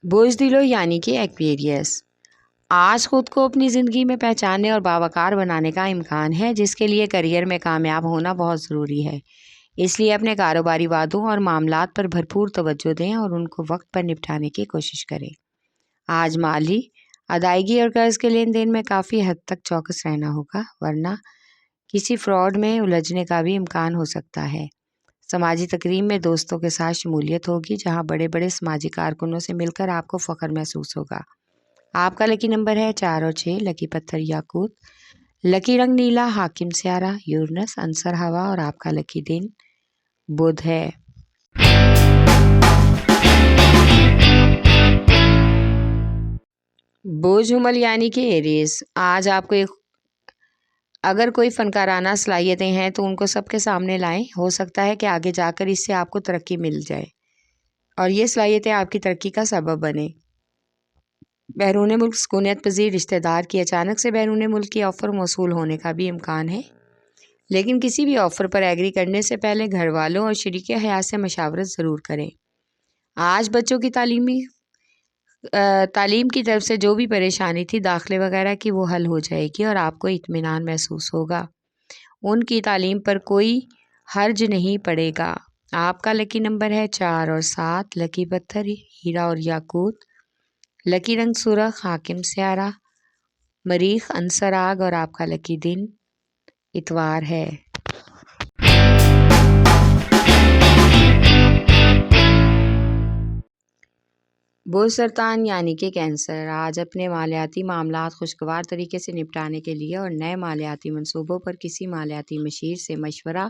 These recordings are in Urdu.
بوجھ یعنی کہ ایکویریس، آج خود کو اپنی زندگی میں پہچاننے اور باوقار بنانے کا امکان ہے، جس کے لیے کیریئر میں کامیاب ہونا بہت ضروری ہے۔ اس لیے اپنے کاروباری وعدوں اور معاملات پر بھرپور توجہ دیں اور ان کو وقت پر نپٹانے کی کوشش کریں۔ آج مالی ادائیگی اور قرض کے لین دین میں کافی حد تک چوکس رہنا ہوگا، ورنہ کسی فراڈ میں الجھنے کا بھی امکان ہو سکتا ہے۔ سماجی تقریب میں دوستوں کے ساتھ شمولیت ہوگی، جہاں بڑے بڑے سماجی کارکنوں سے مل کر آپ کو فخر محسوس ہوگا۔ آپ کا لکی نمبر ہے 4 اور 6، لکی پتھر یاقوت، لکی رنگ نیلا، حاکم سیارہ یورنس، عنصر ہوا اور آپ کا لکی دن بدھ ہے۔ بوجھ حمل یعنی کہ ایریز، آج آپ کو اگر کوئی فنکارانہ صلاحیتیں ہیں تو ان کو سب کے سامنے لائیں۔ ہو سکتا ہے کہ آگے جا کر اس سے آپ کو ترقی مل جائے اور یہ صلاحیتیں آپ کی ترقی کا سبب بنے۔ بیرون ملک سکونیت پذیر رشتہ دار کی اچانک سے بیرون ملک کی آفر موصول ہونے کا بھی امکان ہے، لیکن کسی بھی آفر پر ایگری کرنے سے پہلے گھر والوں اور شریک حیات سے مشاورت ضرور کریں۔ آج بچوں کی تعلیم کی طرف سے جو بھی پریشانی تھی، داخلے وغیرہ کی، وہ حل ہو جائے گی اور آپ کو اطمینان محسوس ہوگا۔ ان کی تعلیم پر کوئی حرج نہیں پڑے گا۔ آپ کا لکی نمبر ہے 4 اور 7، لکی پتھر ہیرا اور یاقوت، لکی رنگ سرخ، حاکم سیارہ مریخ، عنصر آگ اور آپ کا لکی دن اتوار ہے۔ بوجھ سرطان یعنی کہ کینسر، آج اپنے مالیاتی معاملات خوشگوار طریقے سے نپٹانے کے لیے اور نئے مالیاتی منصوبوں پر کسی مالیاتی مشیر سے مشورہ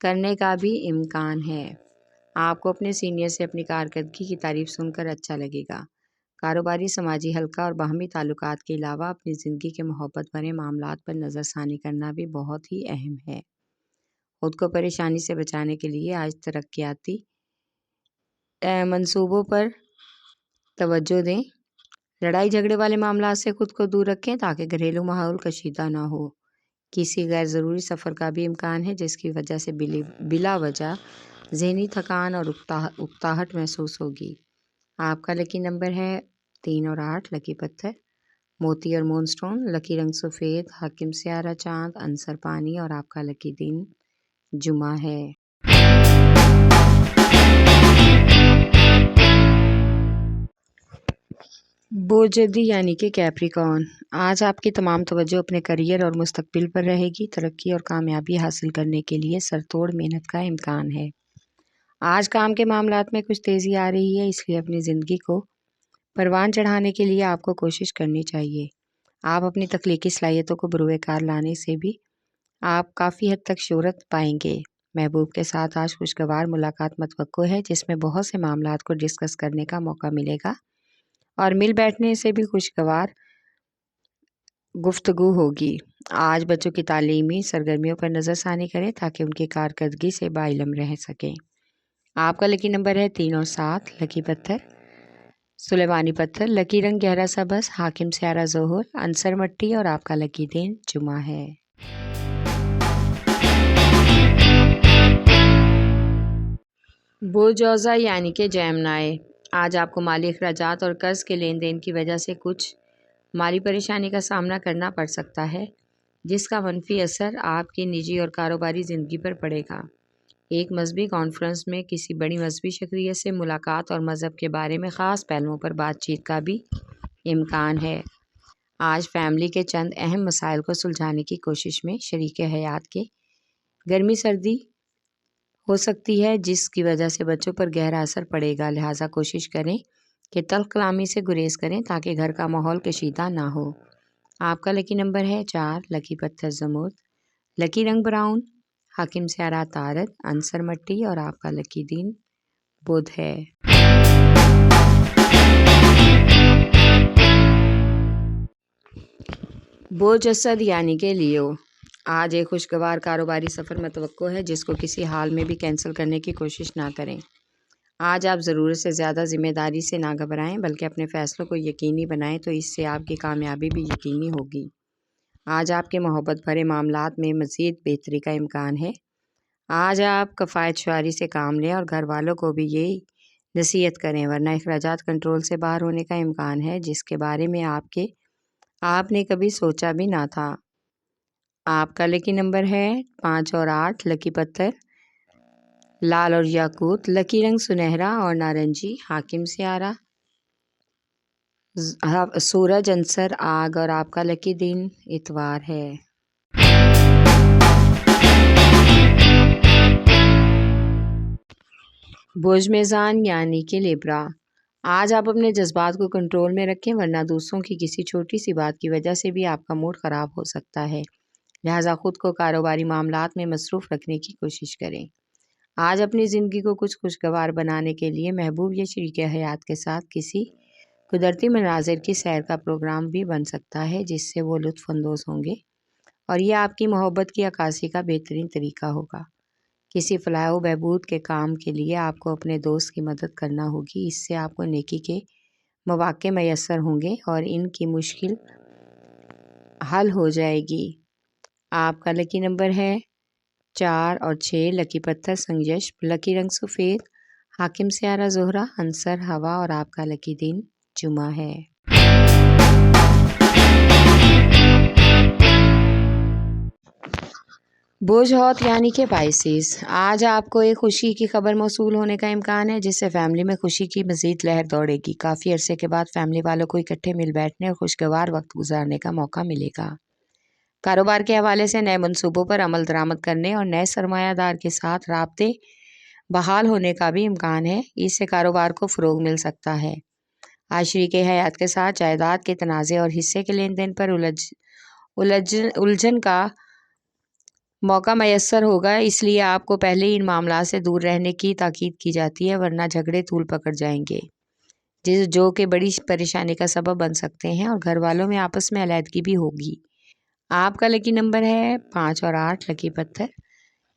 کرنے کا بھی امکان ہے۔ آپ کو اپنے سینئر سے اپنی کارکردگی کی تعریف سن کر اچھا لگے گا۔ کاروباری سماجی حلقہ اور باہمی تعلقات کے علاوہ اپنی زندگی کے محبت بھرے معاملات پر نظر ثانی کرنا بھی بہت ہی اہم ہے۔ خود کو پریشانی سے بچانے کے لیے آج ترقیاتی منصوبوں پر توجہ دیں۔ لڑائی جھگڑے والے معاملات سے خود کو دور رکھیں تاکہ گھریلو ماحول کشیدہ نہ ہو۔ کسی غیر ضروری سفر کا بھی امکان ہے، جس کی وجہ سے بلا وجہ ذہنی تھکان اور اکتاہٹ محسوس ہوگی۔ آپ کا لکی نمبر ہے 3 اور 8، لکی پتھر موتی اور مون سٹون، لکی رنگ سفید، حاکم سیارہ چاند، عنصر پانی اور آپ کا لکی دن جمعہ ہے۔ بوجھ جدی یعنی کہ کیپریکارن، آج آپ کی تمام توجہ اپنے کیریئر اور مستقبل پر رہے گی۔ ترقی اور کامیابی حاصل کرنے کے لیے سر توڑ محنت کا امکان ہے۔ آج کام کے معاملات میں کچھ تیزی آ رہی ہے، اس لیے اپنی زندگی کو پروان چڑھانے کے لیے آپ کو کوشش کرنی چاہیے۔ آپ اپنی تخلیقی صلاحیتوں کو بروئے کار لانے سے بھی آپ کافی حد تک شہرت پائیں گے۔ محبوب کے ساتھ آج خوشگوار ملاقات متوقع ہے، جس میں بہت سے معاملات کو ڈسکس کرنے کا موقع ملے گا اور مل بیٹھنے سے بھی خوشگوار گفتگو ہوگی۔ آج بچوں کی تعلیمی سرگرمیوں پر نظر ثانی کریں تاکہ ان کی کارکردگی سے باعلم رہ سکیں۔ آپ کا لکی نمبر ہے 3 اور 7، لکی پتھر سلیمانی پتھر، لکی رنگ گہرا سبز، حاکم سیارہ ظہر، عنصر مٹی اور آپ کا لکی دن جمعہ ہے۔ بوجھ جوزا یعنی کہ جیمنائی، آج آپ کو مالی اخراجات اور قرض کے لین دین کی وجہ سے کچھ مالی پریشانی کا سامنا کرنا پڑ سکتا ہے، جس کا منفی اثر آپ کی نجی اور کاروباری زندگی پر پڑے گا۔ ایک مذہبی کانفرنس میں کسی بڑی مذہبی شخصیت سے ملاقات اور مذہب کے بارے میں خاص پہلوؤں پر بات چیت کا بھی امکان ہے۔ آج فیملی کے چند اہم مسائل کو سلجھانے کی کوشش میں شریک حیات کے گرمی سردی ہو سکتی ہے، جس کی وجہ سے بچوں پر گہرا اثر پڑے گا، لہٰذا کوشش کریں کہ تلخ کلامی سے گریز کریں تاکہ گھر کا ماحول کشیدہ نہ ہو۔ آپ کا لکی نمبر ہے 4، لکی پتھر زمرد، لکی رنگ براؤن، حاکم سیارہ طارد، عنصر مٹی اور آپ کا لکی دن بدھ ہے۔ بوجھ اسد یعنی کہ لیو، آج ایک خوشگوار کاروباری سفر متوقع ہے، جس کو کسی حال میں بھی کینسل کرنے کی کوشش نہ کریں۔ آج آپ ضرورت سے زیادہ ذمہ داری سے نہ گھبرائیں، بلکہ اپنے فیصلوں کو یقینی بنائیں، تو اس سے آپ کی کامیابی بھی یقینی ہوگی۔ آج آپ کے محبت بھرے معاملات میں مزید بہتری کا امکان ہے۔ آج آپ کفایت شعاری سے کام لیں اور گھر والوں کو بھی یہ نصیحت کریں، ورنہ اخراجات کنٹرول سے باہر ہونے کا امکان ہے جس کے بارے میں آپ نے کبھی سوچا بھی نہ تھا۔ آپ کا لکی نمبر ہے 5 اور 8، لکی پتھر لال اور یاقوت، لکی رنگ سنہرا اور نارنجی، حاکم سیارہ سورج، عنصر آگ اور آپ کا لکی دن اتوار ہے۔ برج میزان یعنی کہ لیبرا، آج آپ اپنے جذبات کو کنٹرول میں رکھیں، ورنہ دوسروں کی کسی چھوٹی سی بات کی وجہ سے بھی آپ کا موڈ خراب ہو سکتا ہے، لہٰذا خود کو کاروباری معاملات میں مصروف رکھنے کی کوشش کریں۔ آج اپنی زندگی کو کچھ خوشگوار بنانے کے لیے محبوب یا شریک حیات کے ساتھ کسی قدرتی مناظر کی سیر کا پروگرام بھی بن سکتا ہے جس سے وہ لطف اندوز ہوں گے اور یہ آپ کی محبت کی عکاسی کا بہترین طریقہ ہوگا۔ کسی فلاح و بہبود کے کام کے لیے آپ کو اپنے دوست کی مدد کرنا ہوگی، اس سے آپ کو نیکی کے مواقع میسر ہوں گے اور ان کی مشکل حل ہو جائے گی۔ آپ کا لکی نمبر ہے 4 اور 6، لکی پتھر سنگیش، لکی رنگ سفید، حاکم سیارہ زہرہ، عنصر ہوا اور آپ کا لکی دن جمعہ ہے۔ برج حوت یعنی کہ پائسیز، آج آپ کو ایک خوشی کی خبر موصول ہونے کا امکان ہے جس سے فیملی میں خوشی کی مزید لہر دوڑے گی۔ کافی عرصے کے بعد فیملی والوں کو اکٹھے مل بیٹھنے اور خوشگوار وقت گزارنے کا موقع ملے گا۔ کاروبار کے حوالے سے نئے منصوبوں پر عمل درآمد کرنے اور نئے سرمایہ دار کے ساتھ رابطے بحال ہونے کا بھی امکان ہے، اس سے کاروبار کو فروغ مل سکتا ہے۔ آج شریک حیات کے ساتھ جائیداد کے تنازع اور حصے کے لین دین پر الجھن کا موقع میسر ہوگا، اس لیے آپ کو پہلے ہی ان معاملات سے دور رہنے کی تاکید کی جاتی ہے، ورنہ جھگڑے طول پکڑ جائیں گے جو کہ بڑی پریشانی کا سبب بن سکتے ہیں اور گھر والوں میں آپس میں علیحدگی بھی ہوگی۔ آپ کا لکی نمبر ہے 5 اور 8، لکی پتھر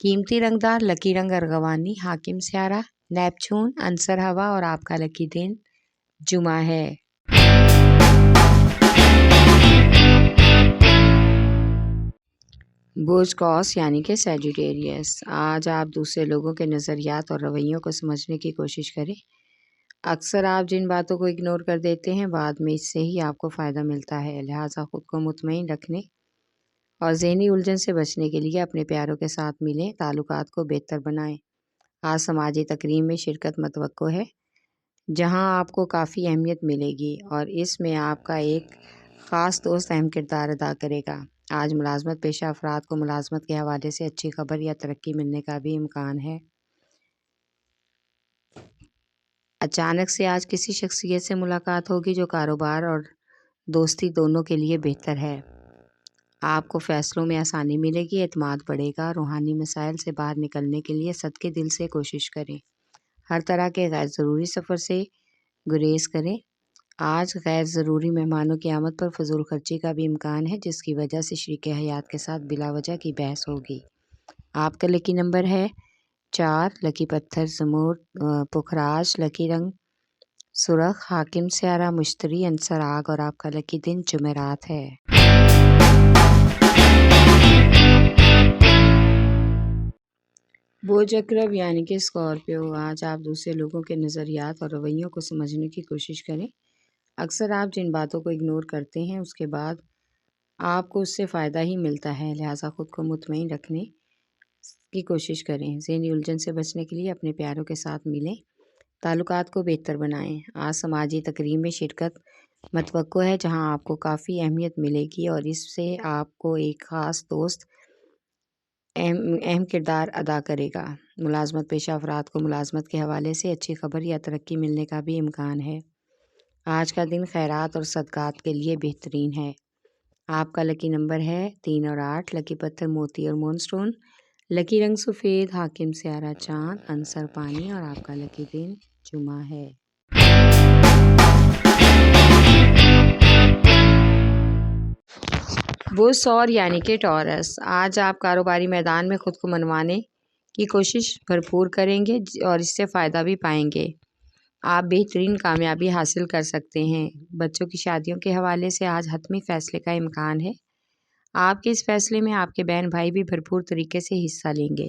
قیمتی رنگدار، لکی رنگ ارغوانی، حاکم سیارہ نیپچون، عنصر ہوا اور آپ کا لکی دن جمعہ ہے۔ برج قوس یعنی کہ سیجیٹیریس، آج آپ دوسرے لوگوں کے نظریات اور رویوں کو سمجھنے کی کوشش کریں۔ اکثر آپ جن باتوں کو اگنور کر دیتے ہیں بعد میں اس سے ہی آپ کو فائدہ ملتا ہے، لہٰذا خود کو مطمئن رکھنے اور ذہنی الجھن سے بچنے کے لیے اپنے پیاروں کے ساتھ ملیں، تعلقات کو بہتر بنائیں۔ آج سماجی تقریب میں شرکت متوقع ہے جہاں آپ کو کافی اہمیت ملے گی اور اس میں آپ کا ایک خاص دوست اہم کردار ادا کرے گا۔ آج ملازمت پیشہ افراد کو ملازمت کے حوالے سے اچھی خبر یا ترقی ملنے کا بھی امکان ہے۔ اچانک سے آج کسی شخصیت سے ملاقات ہوگی جو کاروبار اور دوستی دونوں کے لیے بہتر ہے۔ آپ کو فیصلوں میں آسانی ملے گی، اعتماد بڑھے گا۔ روحانی مسائل سے باہر نکلنے کے لیے صدقے دل سے کوشش کریں۔ ہر طرح کے غیر ضروری سفر سے گریز کریں۔ آج غیر ضروری مہمانوں کی آمد پر فضول خرچی کا بھی امکان ہے جس کی وجہ سے شریک حیات کے ساتھ بلا وجہ کی بحث ہوگی۔ آپ کا لکی نمبر ہے 4، لکی پتھر زمرد پکھراج، لکی رنگ سرخ، حاکم سیارہ مشتری، عنصر آگ اور آپ کا لکی دن جمعرات ہے۔ برج عقرب یعنی کہ اسکارپیو، آج آپ دوسرے لوگوں کے نظریات اور رویوں کو سمجھنے کی کوشش کریں۔ اکثر آپ جن باتوں کو اگنور کرتے ہیں اس کے بعد آپ کو اس سے فائدہ ہی ملتا ہے، لہٰذا خود کو مطمئن رکھنے کی کوشش کریں۔ ذہنی الجھن سے بچنے کے لیے اپنے پیاروں کے ساتھ ملیں، تعلقات کو بہتر بنائیں۔ آج سماجی تقریب میں شرکت متوقع ہے جہاں آپ کو کافی اہمیت ملے گی اور اس سے آپ کو ایک خاص دوست اہم کردار ادا کرے گا۔ ملازمت پیشہ افراد کو ملازمت کے حوالے سے اچھی خبر یا ترقی ملنے کا بھی امکان ہے۔ آج کا دن خیرات اور صدقات کے لیے بہترین ہے۔ آپ کا لکی نمبر ہے 3 اور 8، لکی پتھر موتی اور مون سٹون، لکی رنگ سفید، حاکم سیارہ چاند، عنصر پانی اور آپ کا لکی دن جمعہ ہے۔ برج ثور یعنی کہ ٹورس، آج آپ کاروباری میدان میں خود کو منوانے کی کوشش بھرپور کریں گے اور اس سے فائدہ بھی پائیں گے۔ آپ بہترین کامیابی حاصل کر سکتے ہیں۔ بچوں کی شادیوں کے حوالے سے آج حتمی فیصلے کا امکان ہے۔ آپ کے اس فیصلے میں آپ کے بہن بھائی بھی بھرپور طریقے سے حصہ لیں گے۔